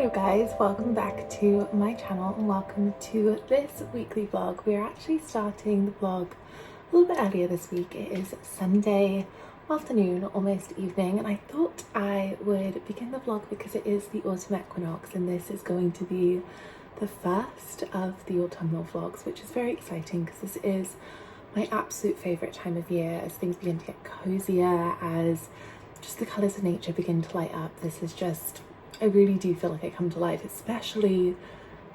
Hello guys, welcome back to my channel and welcome to this weekly vlog. We are actually starting the vlog a little bit earlier this week. It is Sunday afternoon, almost evening, and I thought I would begin the vlog because it is the autumn equinox and this is going to be the first of the autumnal vlogs, which is very exciting because this is my absolute favourite time of year as things begin to get cozier, as just the colours of nature begin to light up. This is just, I really do feel like I come to life, especially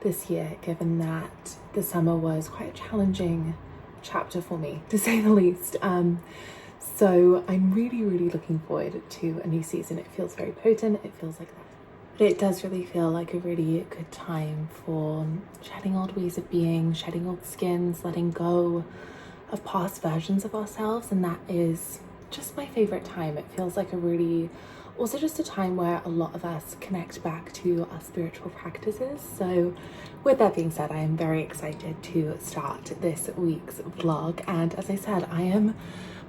this year, given that the summer was quite a challenging chapter for me, to say the least. So I'm really looking forward to a new season. It feels very potent, it feels like that. But it does really feel like a really good time for shedding old ways of being, shedding old skins, letting go of past versions of ourselves, and that is just my favourite time. It feels like a really, also just a time where a lot of us connect back to our spiritual practices. So with that being said, I am very excited to start this week's vlog, and as I said, I am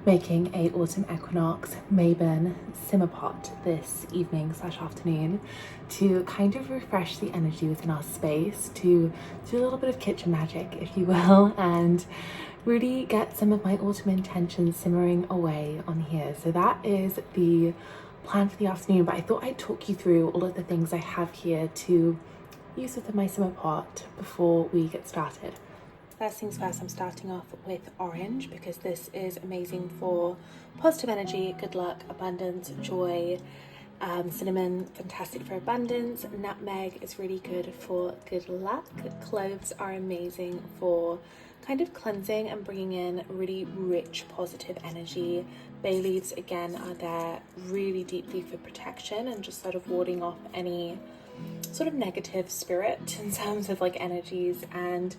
making a autumn equinox Mayburn simmer pot this evening / afternoon to kind of refresh the energy within our space, to do a little bit of kitchen magic, if you will, and really get some of my autumn intentions simmering away on here. So that is the plan for the afternoon, but I thought I'd talk you through all of the things I have here to use within my simmer pot before we get started. First things first, I'm starting off with orange because this is amazing for positive energy, good luck, abundance, joy. Cinnamon, fantastic for abundance. Nutmeg is really good for good luck. Cloves are amazing for kind of cleansing and bringing in really rich positive energy. Bay leaves again are there really deeply for protection and just sort of warding off any sort of negative spirit in terms of like energies. And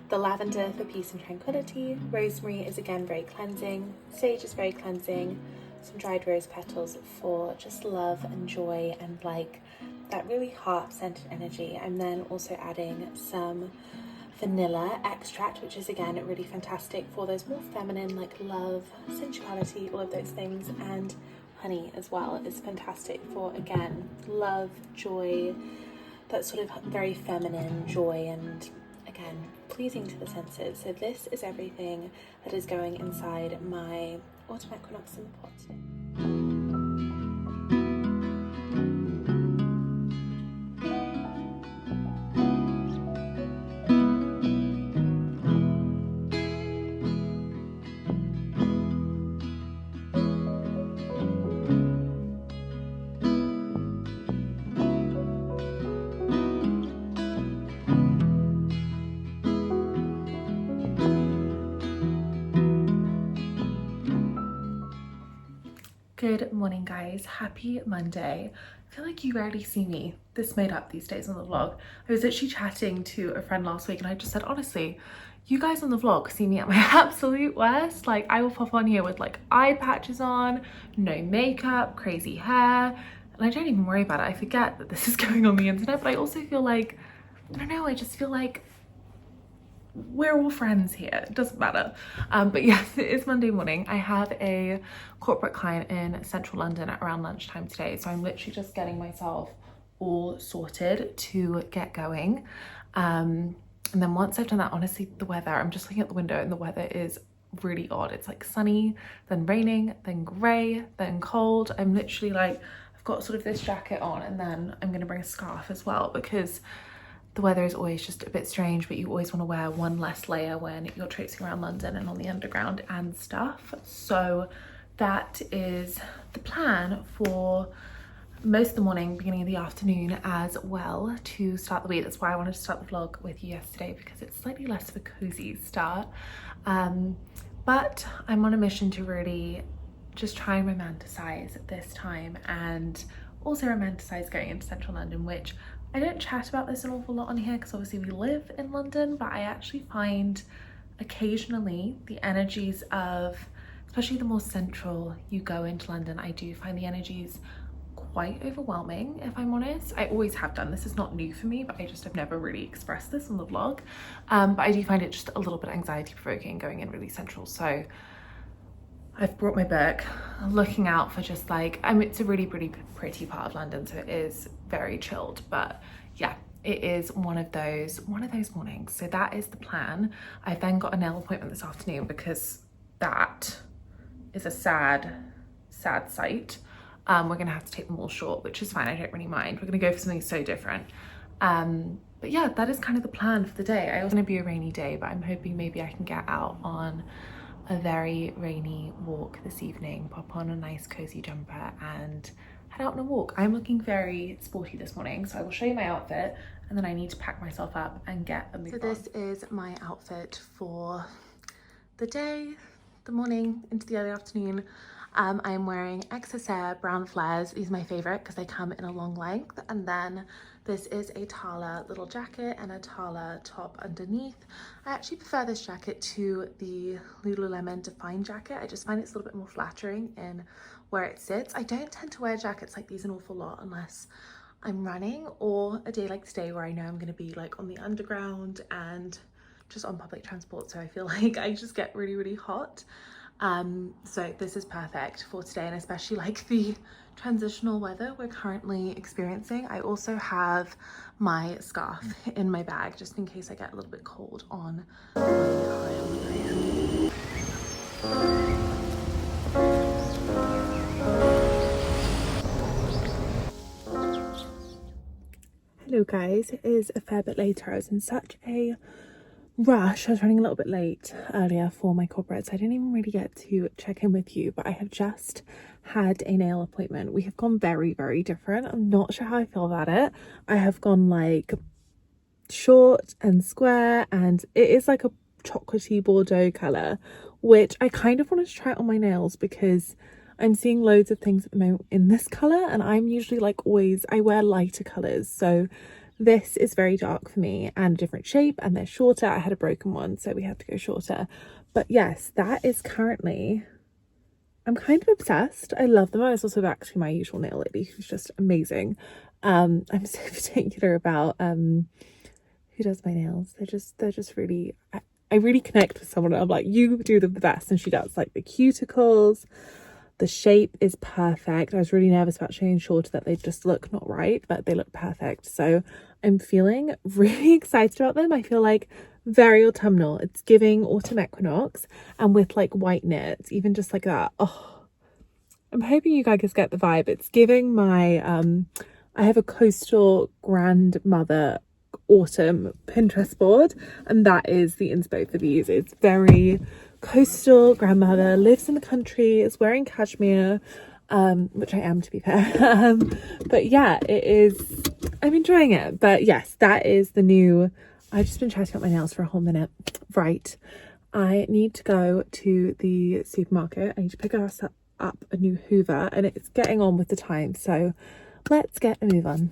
the lavender for peace and tranquility. Rosemary is again very cleansing. Sage is very cleansing. Some dried rose petals for just love and joy and like that really heart-centered energy. I'm then also adding some vanilla extract, which is again really fantastic for those more feminine, like love, sensuality, all of those things. And honey as well is fantastic for again love, joy, that sort of very feminine joy and again pleasing to the senses. So this is everything that is going inside my autumn equinox in the pot today. Good morning guys, happy Monday. I feel like you rarely see me this made up these days on the vlog. I was actually chatting to a friend last week and I just said, honestly, you guys on the vlog see me at my absolute worst. Like I will pop on here with like eye patches on, no makeup, crazy hair, and I don't even worry about it. I forget that this is going on the internet, but I also feel like, I don't know, I just feel like we're all friends here, it doesn't matter. But yes, it is Monday morning. I have a corporate client in central London at around lunchtime today, so I'm literally just getting myself all sorted to get going. And then once I've done that, honestly, the weather, I'm just looking at the window and the weather is really odd. It's like sunny, then raining, then grey, then cold. I'm literally like, I've got sort of this jacket on and then I'm gonna bring a scarf as well because the weather is always just a bit strange, but you always want to wear one less layer when you're traipsing around London and on the underground and stuff. So that is the plan for most of the morning, beginning of the afternoon as well to start the week. That's why I wanted to start the vlog with you yesterday, because it's slightly less of a cozy start. But I'm on a mission to really just try and romanticize this time and also romanticize going into central London, which I don't chat about this an awful lot on here because obviously we live in London, but I actually find occasionally the energies of, especially the more central you go into London, I do find the energies quite overwhelming, if I'm honest. I always have done. This is not new for me, but I just have never really expressed this on the vlog. But I do find it just a little bit anxiety provoking going in really central. So I've brought my book, looking out for just like, I mean, it's a really pretty part of London, so it is very chilled, but yeah, it is one of those mornings. So that is the plan. I've then got a nail appointment this afternoon because that is a sad sight. We're gonna have to take them all short, which is fine, I don't really mind. We're gonna go for something so different. But yeah, that is kind of the plan for the day. It's gonna be a rainy day, but I'm hoping maybe I can get out on a very rainy walk this evening, pop on a nice cozy jumper and head out on a walk. I'm looking very sporty this morning, so I will show you my outfit and then I need to pack myself up and get a move on. So this is my outfit for the day, the morning into the early afternoon. I'm wearing XS brown flares. These are my favorite because they come in a long length. And then this is a Tala little jacket and a Tala top underneath. I actually prefer this jacket to the Lululemon Define jacket. I just find it's a little bit more flattering in where it sits. I don't tend to wear jackets like these an awful lot unless I'm running or a day like today where I know I'm going to be like on the underground and just on public transport. So I feel like I just get really hot. So this is perfect for today, and especially like the transitional weather we're currently experiencing. I also have my scarf in my bag just in case I get a little bit cold on the way home. Hello guys, it is a fair bit later. I was in such a rush. I was running a little bit late earlier for my corporate, so I didn't even really get to check in with you, but I have just had a nail appointment. We have gone very different. I'm not sure how I feel about it. I have gone like short and square, and it is like a chocolatey Bordeaux colour, which I kind of wanted to try on my nails because I'm seeing loads of things at the moment in this colour, and I'm usually like always, I wear lighter colours, so this is very dark for me and a different shape, and they're shorter. I had a broken one, so we had to go shorter. But yes, that is currently, I'm kind of obsessed. I love them. I was also back to my usual nail lady who's just amazing. I'm so particular about who does my nails. They're just really, I really connect with someone. I'm like, you do them the best, and she does. Like the cuticles, the shape is perfect. I was really nervous about showing shorter that they just look not right, but they look perfect. So I'm feeling really excited about them. I feel like very autumnal. It's giving autumn equinox, and with like white knits, even just like that. Oh, I'm hoping you guys get the vibe. It's giving my, I have a coastal grandmother autumn Pinterest board, and that is the inspo for these. It's very coastal grandmother, lives in the country, is wearing cashmere, which I am, to be fair. But yeah, it is, I'm enjoying it. But yes, that is the new, I've just been chatting up my nails for a whole minute. Right, I need to go to the supermarket. I need to pick us up a new Hoover, and it's getting on with the time, so let's get a move on.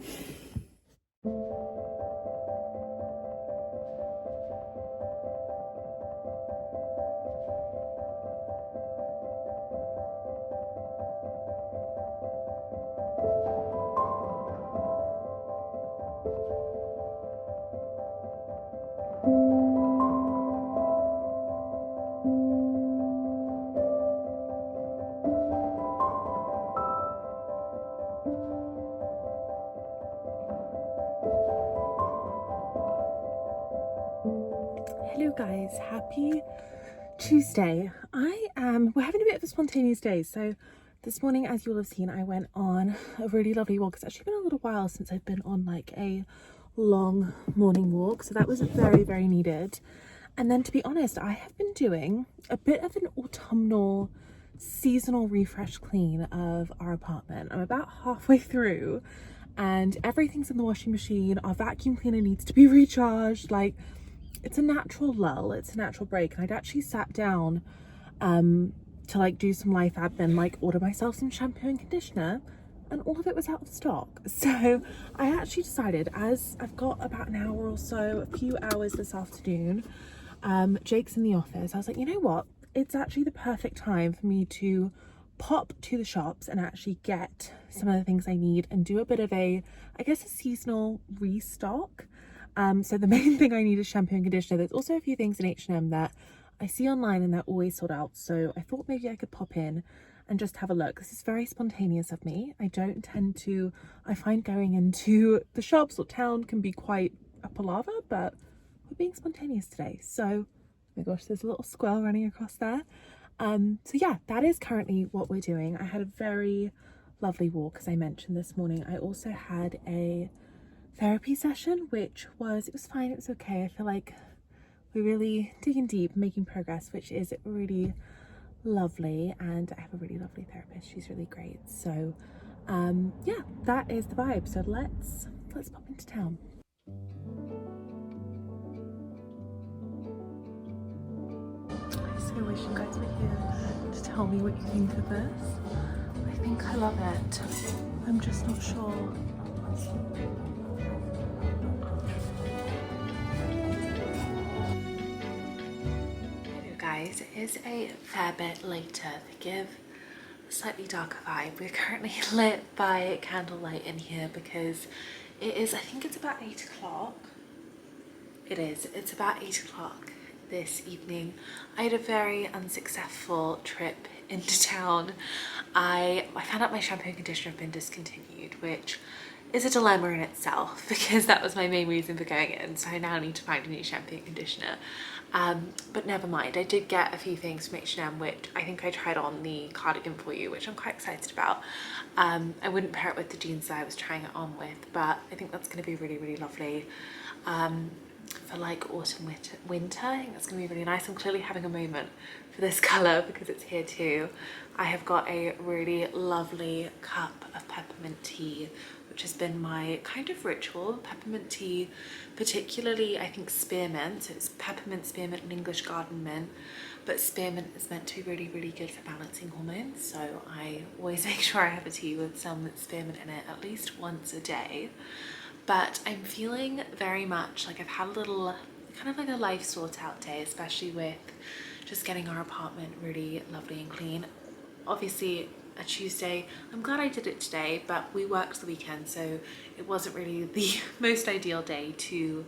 Hello guys, happy Tuesday. We're having a bit of a spontaneous day. So this morning, as you'll have seen, I went on a really lovely walk. It's actually been a little while since I've been on like a long morning walk, so that was very needed. And then, to be honest, I have been doing a bit of an autumnal seasonal refresh clean of our apartment. I'm about halfway through and everything's in the washing machine. Our vacuum cleaner needs to be recharged. Like, it's a natural lull, it's a natural break. And I'd actually sat down to like do some life admin, like order myself some shampoo and conditioner, and all of it was out of stock. So I actually decided, as I've got about an hour or so, a few hours this afternoon, Jake's in the office, I was like, you know what, it's actually the perfect time for me to pop to the shops and actually get some of the things I need and do a bit of a, I guess, a seasonal restock. So the main thing I need is shampoo and conditioner. There's also a few things in H&M that I see online and they're always sold out, so I thought maybe I could pop in and just have a look. This is very spontaneous of me. I don't tend to, I find going into the shops or town can be quite a palaver, but we're being spontaneous today. So, oh my gosh, there's a little squirrel running across there. So yeah, that is currently what we're doing. I had a very lovely walk, as I mentioned this morning. I also had a therapy session, which was, it was fine, it was okay. I feel like we're really digging deep, making progress, which is really lovely, and I have a really lovely therapist. She's really great. So yeah, that is the vibe. So let's pop into town. I so wish you guys were here to tell me what you think of this. I think I love it. I'm just not sure. Guys, it is a fair bit later. Forgive a slightly darker vibe. We're currently lit by candlelight in here because it is, I think it's about 8 o'clock. It's about 8 o'clock this evening. I had a very unsuccessful trip into town. I found out my shampoo and conditioner have been discontinued, which is a dilemma in itself because that was my main reason for going in. So I now need to find a new shampoo and conditioner. But never mind, I did get a few things from H&M, which I think I tried on the cardigan for you, which I'm quite excited about. I wouldn't pair it with the jeans that I was trying it on with, but I think that's going to be really, really lovely for like autumn, winter. I think that's going to be really nice. I'm clearly having a moment for this colour because it's here too. I have got a really lovely cup of peppermint tea, which has been my kind of ritual. Peppermint tea, particularly I think spearmint. So it's peppermint, spearmint and English garden mint, but spearmint is meant to be really, really good for balancing hormones. So I always make sure I have a tea with some spearmint in it at least once a day. But I'm feeling very much like I've had a little kind of like a life sort out day, especially with just getting our apartment really lovely and clean. Obviously a Tuesday, I'm glad I did it today, but we worked the weekend, so it wasn't really the most ideal day to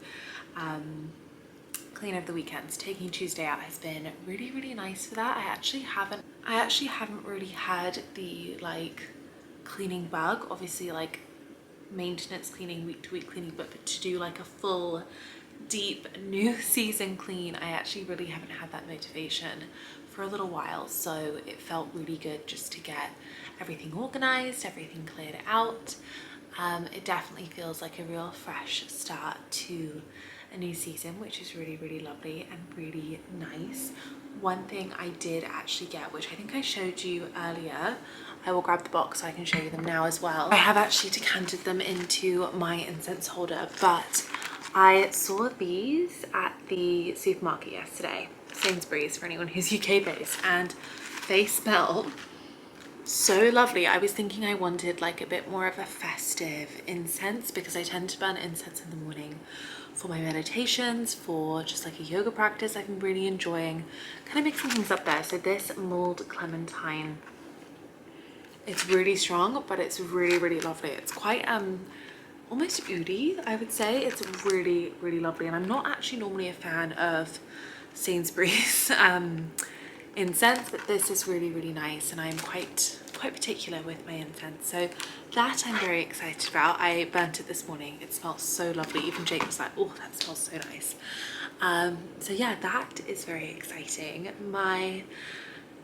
clean over the weekends. Taking Tuesday out has been really, really nice for that. I actually haven't really had the like cleaning bug, obviously like maintenance cleaning, week to week cleaning, but to do like a full deep new season clean, I actually really haven't had that motivation for a little while. So it felt really good just to get everything organized, everything cleared out. It definitely feels like a real fresh start to a new season, which is really, really lovely and really nice. One thing I did actually get, which I think I showed you earlier, I will grab the box so I can show you them now as well. I have actually decanted them into my incense holder, but I saw these at the supermarket yesterday, Sainsbury's for anyone who's UK based, and they smell so lovely. I was thinking I wanted like a bit more of a festive incense because I tend to burn incense in the morning for my meditations, for just like a yoga practice. I've been really enjoying kind of mixing things up there. So this mulled clementine, it's really strong, but it's really, really lovely. It's quite almost oody, I would say. It's really, really lovely. And I'm not actually normally a fan of Sainsbury's incense, but this is really, really nice, and I'm quite particular with my incense, so that I'm very excited about. I burnt it this morning. It smells so lovely. Even Jake was like, oh, that smells so nice. So yeah, that is very exciting. My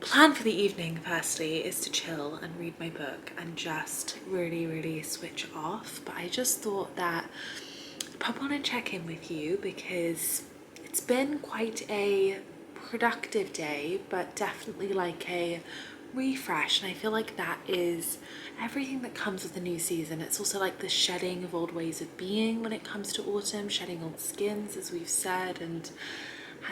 plan for the evening firstly is to chill and read my book and just really, really switch off. But I just thought that I'd pop on and check in with you because it's been quite a productive day, but definitely like a refresh, and I feel like that is everything that comes with the new season. It's also like the shedding of old ways of being when it comes to autumn, shedding old skins, as we've said, and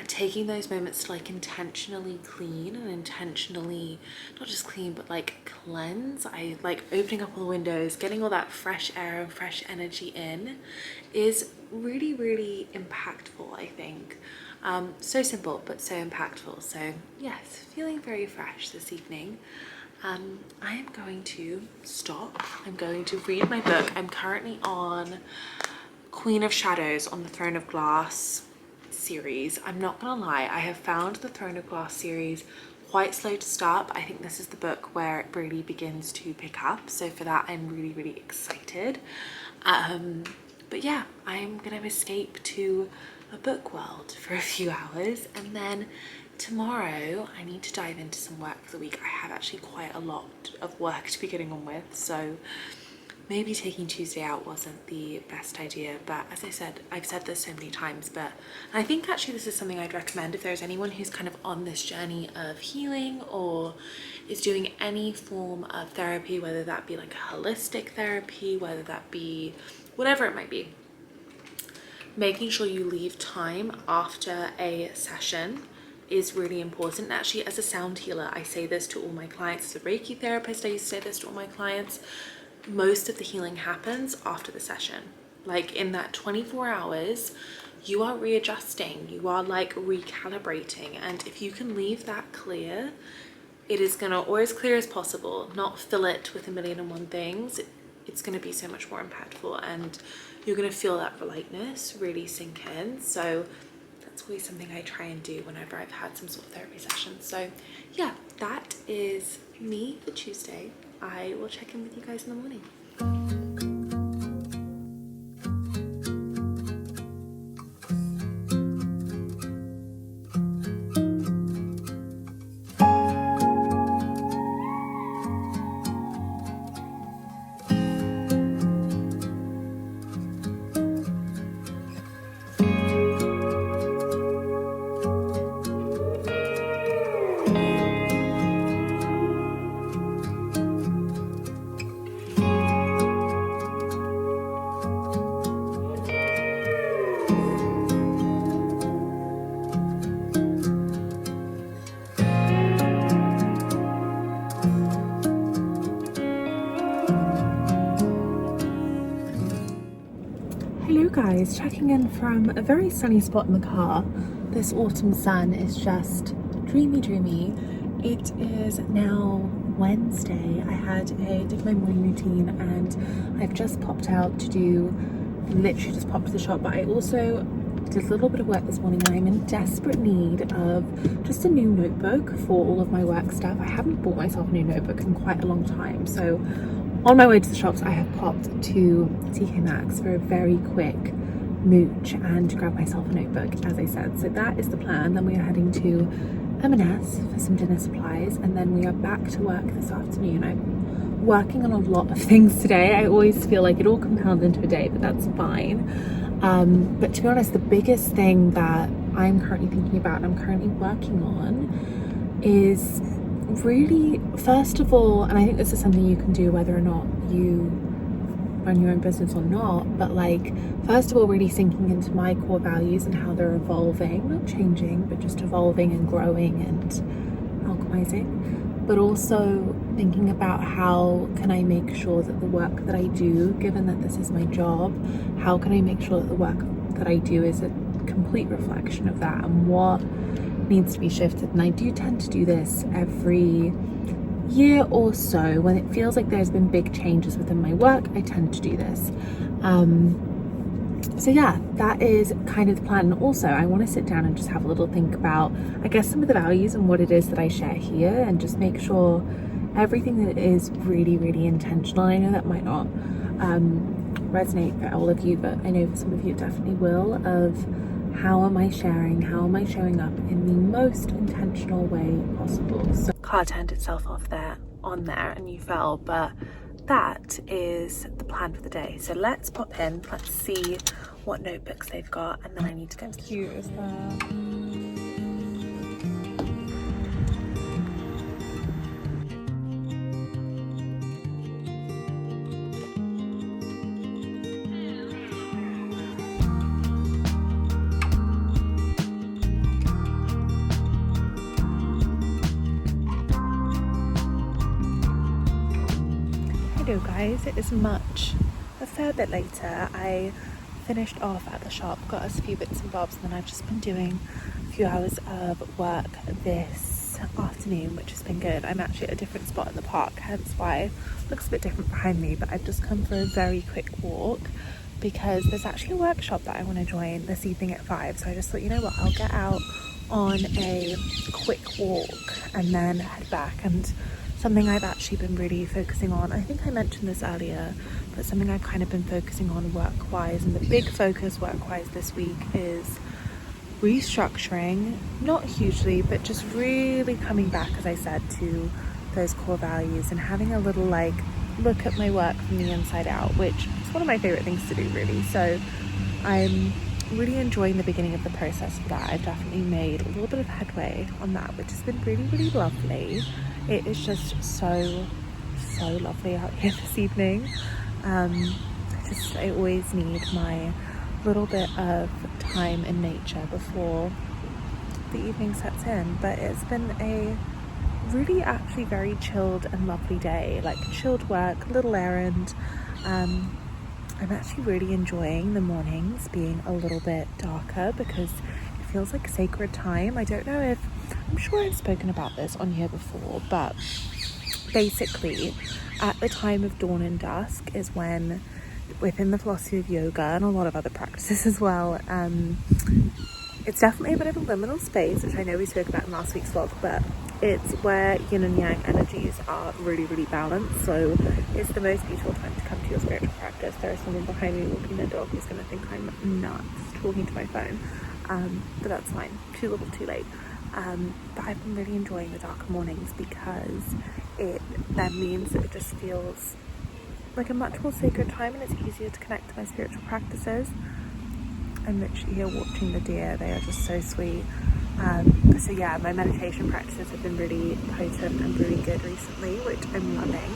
taking those moments to like intentionally clean and intentionally not just clean but like cleanse. I like opening up all the windows, getting all that fresh air and fresh energy in is really, really impactful, I think. So simple but so impactful. So yes, feeling very fresh this evening. I am going to stop. I'm going to read my book. I'm currently on Queen of Shadows on the Throne of Glass series. I'm not gonna lie, I have found the Throne of Glass series quite slow to start, but I think this is the book where it really begins to pick up. So for that, I'm really, really excited. But yeah, I'm gonna escape to a book world for a few hours, and then tomorrow I need to dive into some work for the week. I have actually quite a lot of work to be getting on with, so maybe taking Tuesday out wasn't the best idea. But as I said, I've said this so many times, but I think actually this is something I'd recommend if there's anyone who's kind of on this journey of healing or is doing any form of therapy, whether that be like a holistic therapy, whether that be whatever it might be. Making sure you leave time after a session is really important. And actually, as a sound healer, I say this to all my clients. As a Reiki therapist, I used to say this to all my clients. Most of the healing happens after the session. Like in that 24 hours, you are readjusting, you are like recalibrating. And if you can leave that clear, it is gonna, or as clear as possible, not fill it with a million and one things. It's gonna be so much more impactful, and you're gonna feel that lightness really sink in. So that's always something I try and do whenever I've had some sort of therapy session. So yeah, that is me for Tuesday. I will check in with you guys in the morning. Hello guys, checking in from a very sunny spot in the car. This autumn sun is just dreamy. It is now Wednesday. I did my morning routine, and I've just popped out to literally just popped to the shop, but I also did a little bit of work this morning, and I'm in desperate need of just a new notebook for all of my work stuff. I haven't bought myself a new notebook in quite a long time, so on my way to the shops, I have popped to TK Maxx for a very quick mooch and grab myself a notebook, as I said. So that is the plan. Then we are heading to M&S for some dinner supplies, and then we are back to work this afternoon. I'm working on a lot of things today. I always feel like it all compounds into a day, but that's fine. But to be honest, the biggest thing that I'm currently thinking about and I'm currently working on is really, first of all, and I think this is something you can do whether or not you run your own business or not, but like, first of all, really sinking into my core values and how they're evolving, not changing, but just evolving and growing and alchemizing. But also thinking about how can I make sure that the work that I do, given that this is my job, how can I make sure that the work that I do is a complete reflection of that, and what needs to be shifted. And I do tend to do this every year or so when it feels like there's been big changes within my work. I tend to do this. So yeah, that is kind of the plan. And also I want to sit down and just have a little think about, I guess, some of the values and what it is that I share here, and just make sure everything that is really intentional. I know that might not resonate for all of you, but I know for some of you it definitely will, of how am I sharing, how am I showing up in the most intentional way possible. So car turned itself off there on there and you fell, but that is the plan for the day. So let's pop in, let's see what notebooks they've got, and then I need to go. How cute is that? Hello guys, it is a fair bit later. I finished off at the shop, got us a few bits and bobs, and then I've just been doing a few hours of work this afternoon, which has been good. I'm actually at a different spot in the park, hence why it looks a bit different behind me, but I've just come for a very quick walk because there's actually a workshop that I want to join this evening at 5. So I just thought, you know what, I'll get out on a quick walk and then head back. And something I've actually been really focusing on, I think I mentioned this earlier, but something I've kind of been focusing on work-wise, and the big focus work-wise this week is restructuring, not hugely, but just really coming back, as I said, to those core values and having a little look at my work from the inside out, which is one of my favorite things to do, really. So I'm really enjoying the beginning of the process for that. I've definitely made a little bit of headway on that, which has been really, really lovely. It is just so lovely out here this evening. I always need my little bit of time in nature before the evening sets in, but it's been a really actually very chilled and lovely day, like chilled work, little errand. I'm actually really enjoying the mornings being a little bit darker because it feels like sacred time. I don't know if, I'm sure I've spoken about this on here before, but basically at the time of dawn and dusk is when, within the philosophy of yoga and a lot of other practices as well, it's definitely a bit of a liminal space, which I know we spoke about in last week's vlog, but it's where yin and yang energies are really, really balanced. So it's the most beautiful time to come to your spiritual practice. There is someone behind me walking their dog who's going to think I'm nuts talking to my phone, but that's fine, too little too late. But I've been really enjoying the darker mornings because it then means that it just feels like a much more sacred time, and it's easier to connect to my spiritual practices. I'm literally here watching the deer, they are just so sweet. So yeah, my meditation practices have been really potent and really good recently, which I'm loving.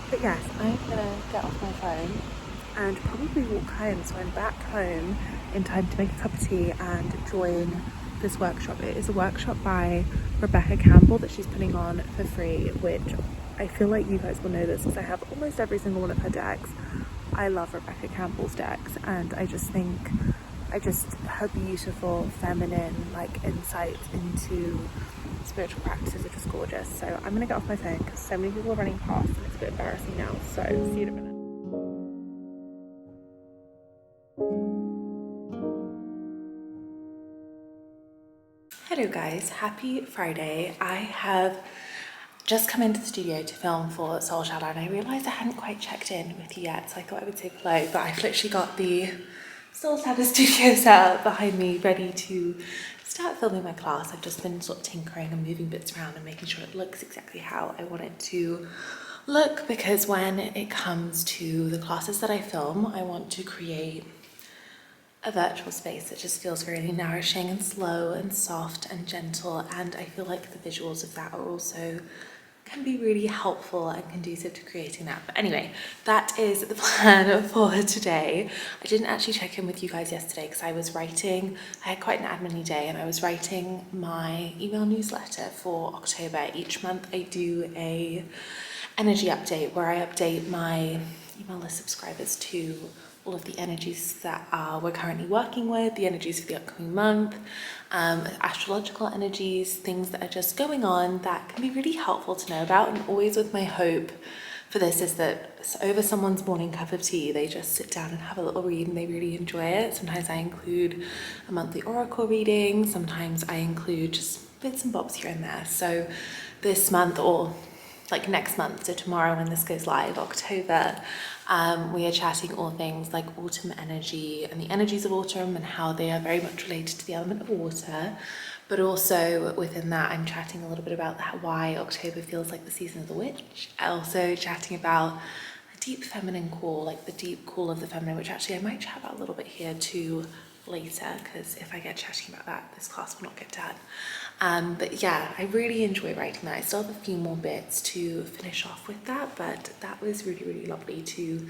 But yes, I'm gonna get off my phone and probably walk home, so I'm back home in time to make a cup of tea and join this workshop. It is a workshop by Rebecca Campbell that she's putting on for free, which I feel like you guys will know this because I have almost every single one of her decks. I love Rebecca Campbell's decks, and I just think her beautiful feminine insight into spiritual practices are just gorgeous. So I'm gonna get off my phone because so many people are running past and it's a bit embarrassing now. So see you in a minute. Hello guys, happy Friday. I have just come into the studio to film for Soul Shadow, and I realised I hadn't quite checked in with you yet, so I thought I would say hello, but I've literally got the Soul Shadow studio set up behind me, ready to start filming my class. I've just been sort of tinkering and moving bits around and making sure it looks exactly how I want it to look, because when it comes to the classes that I film, I want to create a virtual space that just feels really nourishing and slow and soft and gentle, and I feel like the visuals of that are also can be really helpful and conducive to creating that. But anyway, that is the plan for today. I didn't actually check in with you guys yesterday because I had quite an admin-y day, and I was writing my email newsletter for October. Each month I do a energy update where I update my email list subscribers to all of the energies that we're currently working with, the energies for the upcoming month, astrological energies, things that are just going on that can be really helpful to know about. And always with my hope for this is that over someone's morning cup of tea, they just sit down and have a little read and they really enjoy it. Sometimes I include a monthly oracle reading, sometimes I include just bits and bobs here and there. So this month, or next month, so tomorrow when this goes live, October, we are chatting all things like autumn energy and the energies of autumn and how they are very much related to the element of water. But also within that, I'm chatting a little bit about why October feels like the season of the witch. Also chatting about a deep feminine call, the deep call of the feminine, which actually I might chat about a little bit here too later, because if I get chatting about that, this class will not get done. But yeah, I really enjoy writing that. I still have a few more bits to finish off with that, but that was really, really lovely to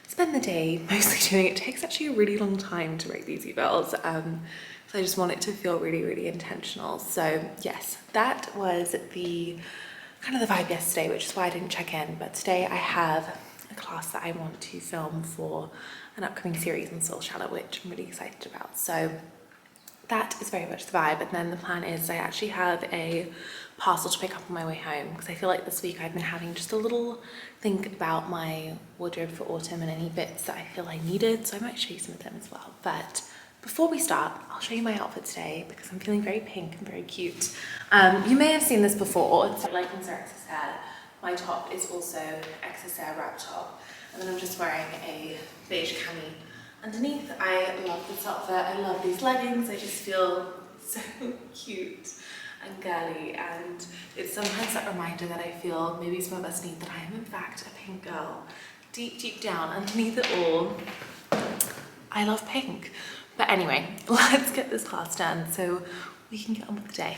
spend the day mostly doing. It takes actually a really long time to write these emails, so I just want it to feel really, really intentional. So yes, that was the kind of the vibe yesterday, which is why I didn't check in. But today I have a class that I want to film for an upcoming series on Soul Shadow, which I'm really excited about. So that is very much the vibe. And then the plan is I actually have a parcel to pick up on my way home, because I feel like this week I've been having just a little think about my wardrobe for autumn and any bits that I feel I needed, so I might show you some of them as well. But before we start, I'll show you my outfit today because I'm feeling very pink and very cute. You may have seen this before. It's leggings are excess hair. My top is also excess hair wrap top, and then I'm just wearing a beige cami underneath. I love this outfit. I love these leggings. I just feel so cute and girly, and it's sometimes that reminder that I feel maybe some of us need, that I am in fact a pink girl. Deep down underneath it all, I love pink. But anyway, let's get this class done so we can get on with the day.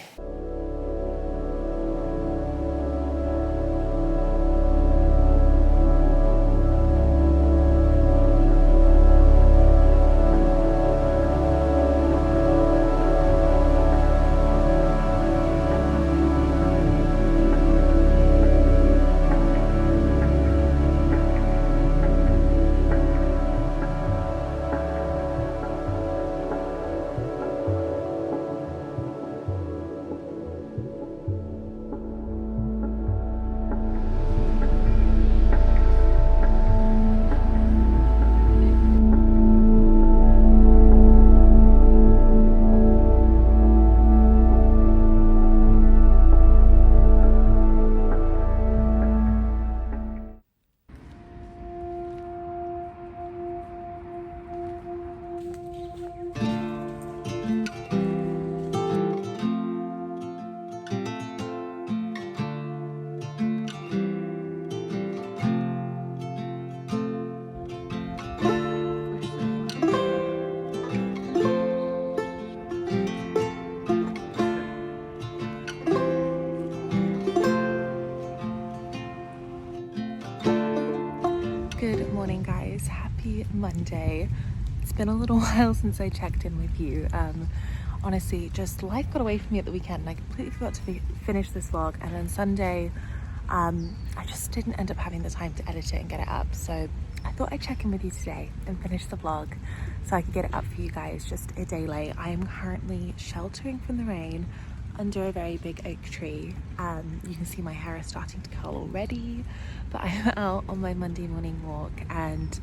Good morning, guys. Happy Monday. It's been a little while since I checked in with you. Honestly, just life got away from me at the weekend and I completely forgot to finish this vlog, and then Sunday I just didn't end up having the time to edit it and get it up, so I thought I'd check in with you today and finish the vlog so I could get it up for you guys just a day late. I am currently sheltering from the rain under a very big oak tree. You can see my hair is starting to curl already, but I'm out on my Monday morning walk and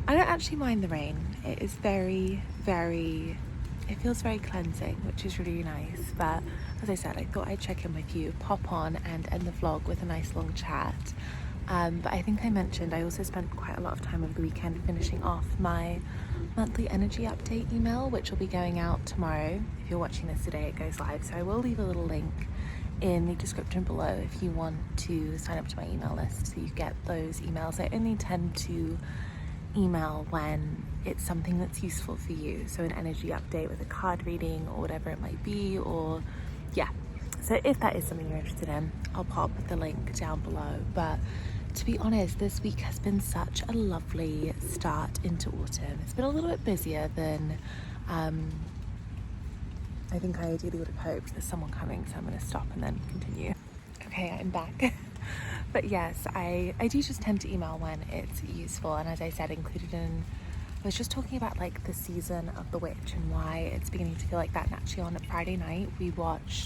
I don't actually mind the rain. It is it feels very cleansing, which is really nice. But as I said, I thought I'd check in with you, pop on and end the vlog with a nice long chat. But I think I mentioned I also spent quite a lot of time over the weekend finishing off my monthly energy update email, which will be going out tomorrow. If you're watching this today, it goes live, so I will leave a little link in the description below if you want to sign up to my email list so you get those emails. I only tend to email when it's something that's useful for you, so an energy update with a card reading or whatever it might be, or yeah. So if that is something you're interested in, I'll pop the link down below. But to be honest, this week has been such a lovely start into autumn. It's been a little bit busier than I think I ideally would have hoped. There's someone coming, so I'm going to stop and then continue. Okay, I'm back. But yes, I do just tend to email when it's useful, and as I said, included in, I was just talking about like the season of The Witch and why it's beginning to feel like that. And actually on Friday night we watched